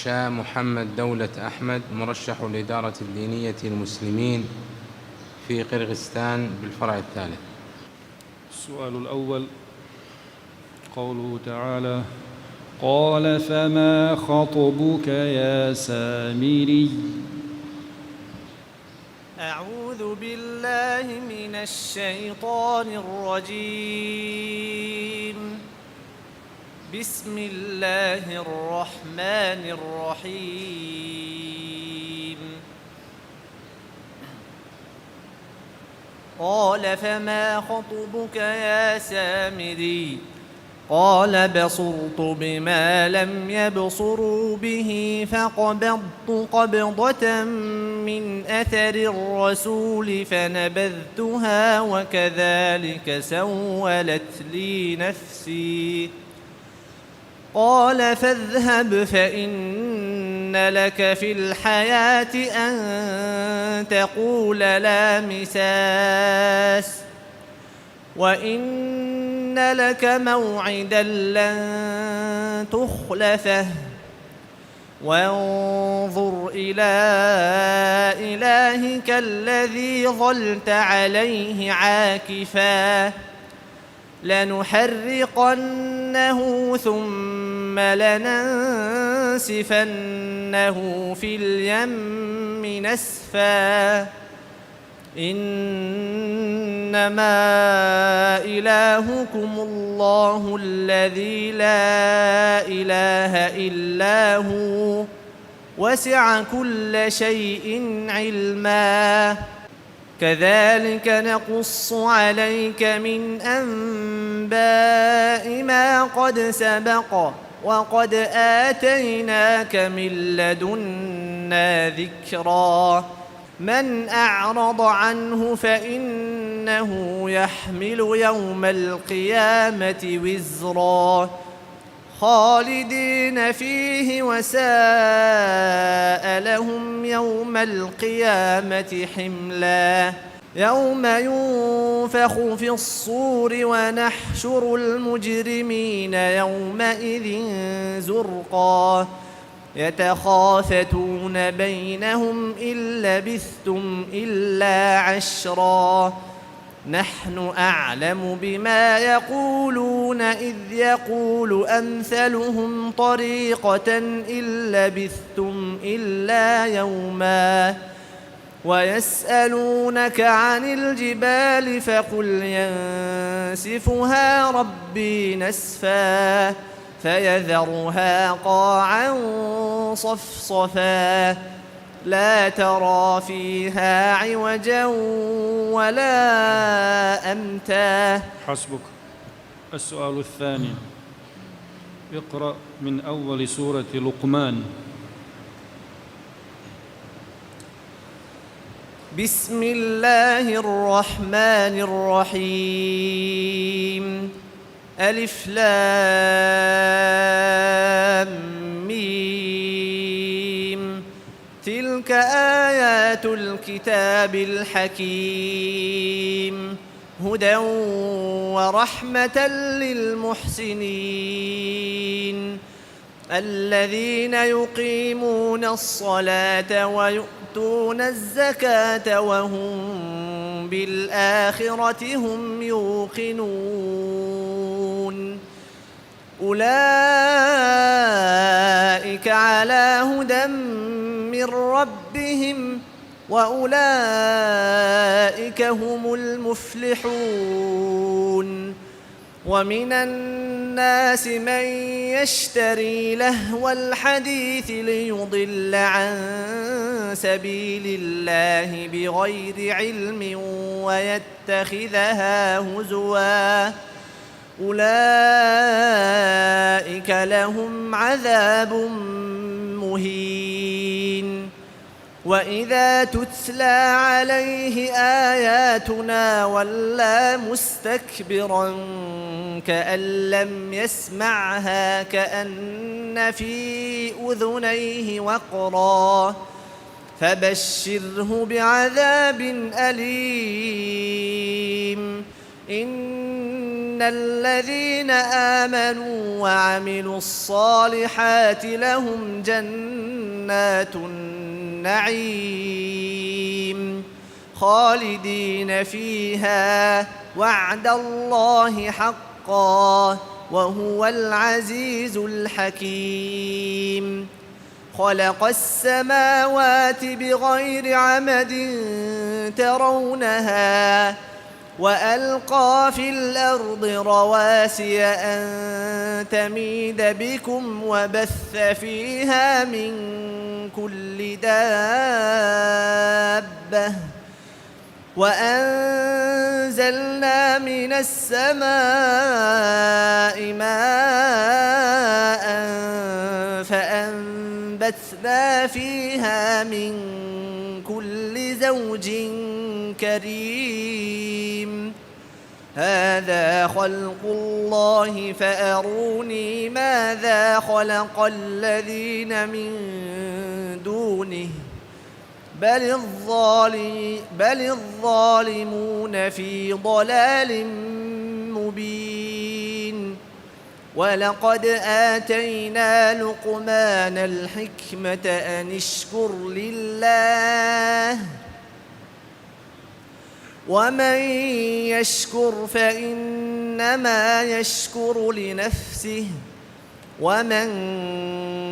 شاه محمد دولة أحمد مرشح الإدارة الدينية المسلمين في قرغيزستان بالفرع الثالث. السؤال الأول، قوله تعالى: قال فما خطبك يا سامري؟ أعوذ بالله من الشيطان الرجيم. بسم الله الرحمن الرحيم. قال فما خطبك يا سامري؟ قال بصرت بما لم يبصروا به فقبضت قبضة من أثر الرسول فنبذتها وكذلك سولت لي نفسي. قال فاذهب فإن لك في الحياة أن تقول لا مساس، وإن لك موعدا لن تخلفه، وانظر إلى إلهك الذي ظلت عليه عاكفا لنحرقنه ثم لننسفنه في اليم نسفا. إنما إلهكم الله الذي لا إله إلا هو وسع كل شيء علما. كذلك نقص عليك من أنباء ما قد سبق وقد آتيناك من لدنا ذكرا. من أعرض عنه فإنه يحمل يوم القيامة وزرا خالدين فيه وساء لهم يوم القيامة حملا. يوم ينفخ في الصور ونحشر المجرمين يومئذ زرقا يتخافتون بينهم إن لبثتم إلا عشرا. نحن أعلم بما يقولون إذ يقول أمثلهم طريقة إن لبثتم إلا يوما. ويسألونك عن الجبال فقل ينسفها ربي نسفا فيذرها قاعا صفصفا لا ترى فيها عوجا ولا أمتا. حسبك. السؤال الثاني، اقرأ من أول سورة لقمان. بسم الله الرحمن الرحيم. ألف لام ميم. تلك آيات الكتاب الحكيم هدى ورحمة للمحسنين الذين يقيمون الصلاة ويؤتون الزكاة وهم بالآخرة هم يوقنون. أولئك على هدى من ربهم وأولئك هم المفلحون. ومن الناس من يشتري لهو الحديث ليضل عن سبيل الله بغير علم ويتخذها هزوا أولئك لهم عذاب مهين. وإذا تتلى عليه آياتنا ولى مستكبرا كأن لم يسمعها كأن في أذنيه وقرا فبشره بعذاب أليم إن الذين آمنوا وعملوا الصالحات لهم جنات النعيم خالدين فيها وعد الله حقا وهو العزيز الحكيم خلق السماوات بغير عمد ترونها وألقى في الأرض رواسي أن تميد بكم وبث فيها من كل دابة وأنزلنا من السماء ماء فأنبتنا فيها من كل زوج كريم هذا خلق الله فأروني ماذا خلق الذين من دونه بل الظالمون في ضلال مبين ولقد آتينا لقمان الحكمة أن اشكر لله ومن يشكر فإنما يشكر لنفسه ومن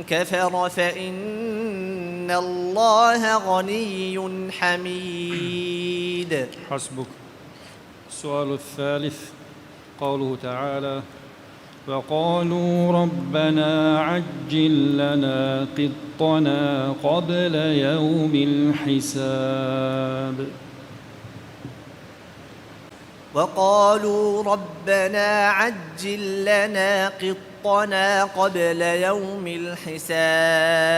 كفر فإن الله غني حميد. حسبك. السؤال الثالث قوله تعالى وقالوا ربنا عجل لنا قطنا قبل يوم الحساب. وقالوا ربنا عجل لنا قطنا قبل يوم الحساب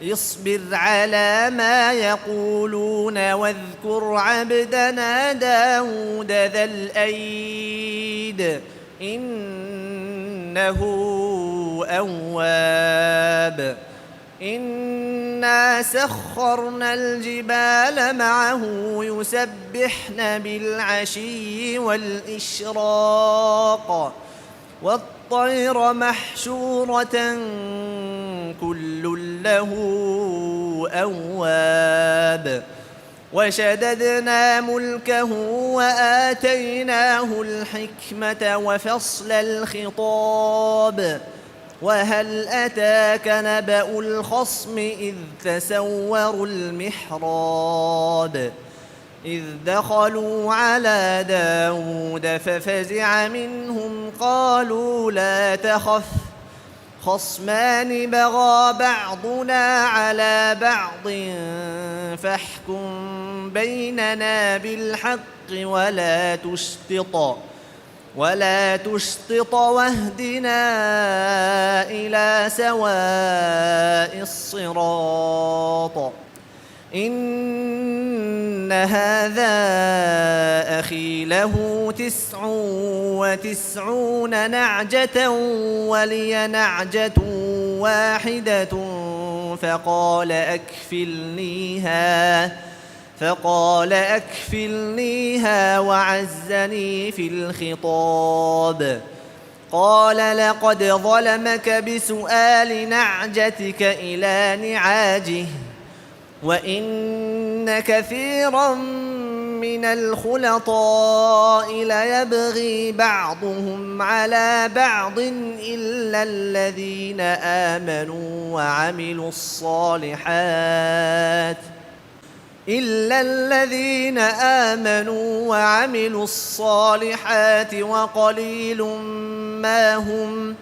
اصبر على ما يقولون واذكر عبدنا داود ذا الأيد إنه أواب إنا سخرنا الجبال معه يسبحن بالعشي والإشراق والطير محشورة كل له أواب وشددنا ملكه وآتيناه الحكمة وفصل الخطاب وهل أتاك نبأ الخصم إذ تسوروا المحراب إذ دخلوا على داود ففزع منهم قالوا لا تخف خصمان بغى بعضنا على بعض فاحكم بيننا بالحق ولا تشطط واهدنا إلى سواء الصراط إن هذا أخي له 99 نعجة ولي نعجة واحدة فقال أكفلنيها وعزني في الخطاب قال لقد ظلمك بسؤال نعجتك إلى نعاجه وإن كثيرا من الخلطاء ليبغي بعضهم على بعض إلا الذين آمنوا وعملوا الصالحات وقليل ما هم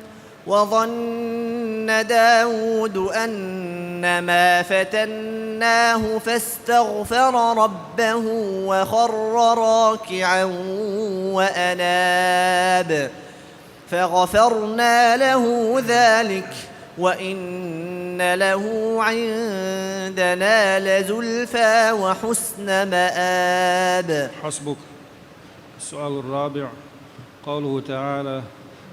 وظن داود أنما فتناه فاستغفر ربه وخر راكعا وأناب فغفرنا له ذلك وإن وإن له عندنا لزلفى وحسن مآب. حسبك. السؤال الرابع قوله تعالى: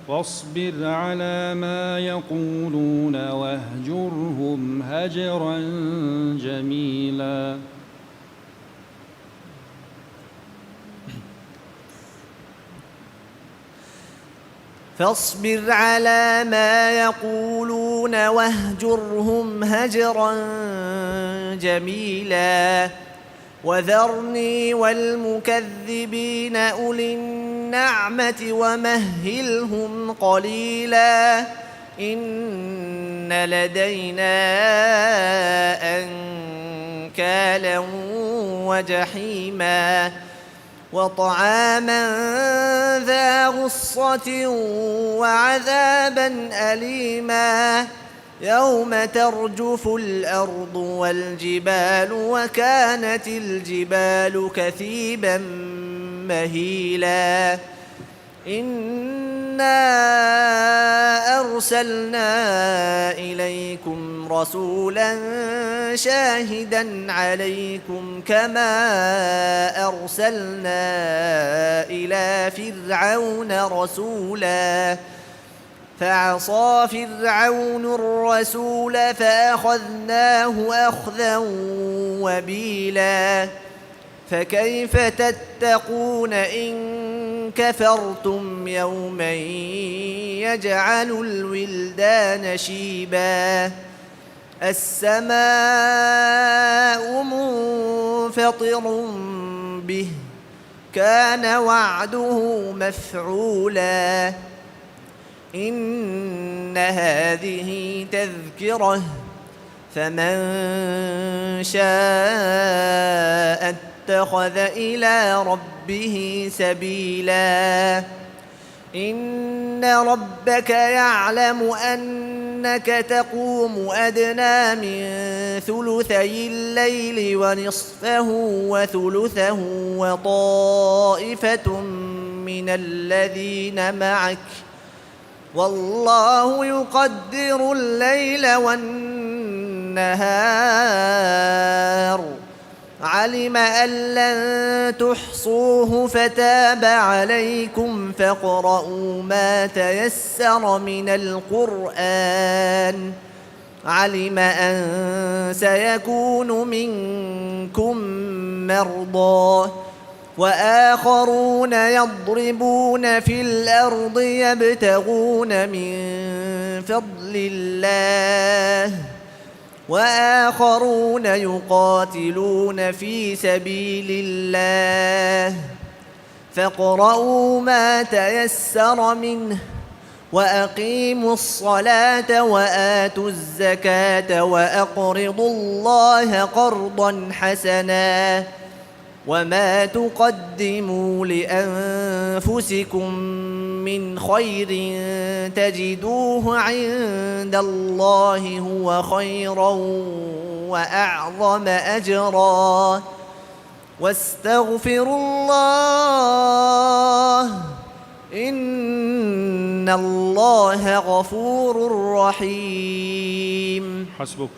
واصبر على ما يقولون واهجرهم هجرا جميلا. فاصبر على ما يقولون واهجرهم هجرا جميلا وذرني والمكذبين أولي النعمة ومهلهم قليلا إن لدينا أنكالا وجحيما وطعاما ذا غصة وعذابا أليما يوم ترجف الأرض والجبال وكانت الجبال كثيبا مهيلا إنا أرسلنا إليكم رسولا شاهدا عليكم كما أرسلنا إلى فرعون رسولا فعصى فرعون الرسول فأخذناه أخذا وبيلا فكيف تتقون إن كفرتم يوما يجعل الولدان شيبا السماء منفطر به كان وعده مفعولا إن هذه تذكرة فمن شاء اتخذ إلى ربه سبيلا إن ربك يعلم أنك تقوم أدنى من ثلثي الليل ونصفه وثلثه وطائفة من الذين معك والله يقدر الليل والنهار علم أن لن تحصوه فتاب عليكم فاقرؤوا ما تيسر من القرآن علم أن سيكون منكم مرضى وآخرون يضربون في الأرض يبتغون من فضل الله وآخرون يقاتلون في سبيل الله فاقرؤوا ما تيسر منه وأقيموا الصلاة وآتوا الزكاة وأقرضوا الله قرضا حسنا وما تقدموا لأنفسكم من خير تجدوه عند الله هو خيرا وأعظم أجرا واستغفروا الله إن الله غفور رحيم. حسبك.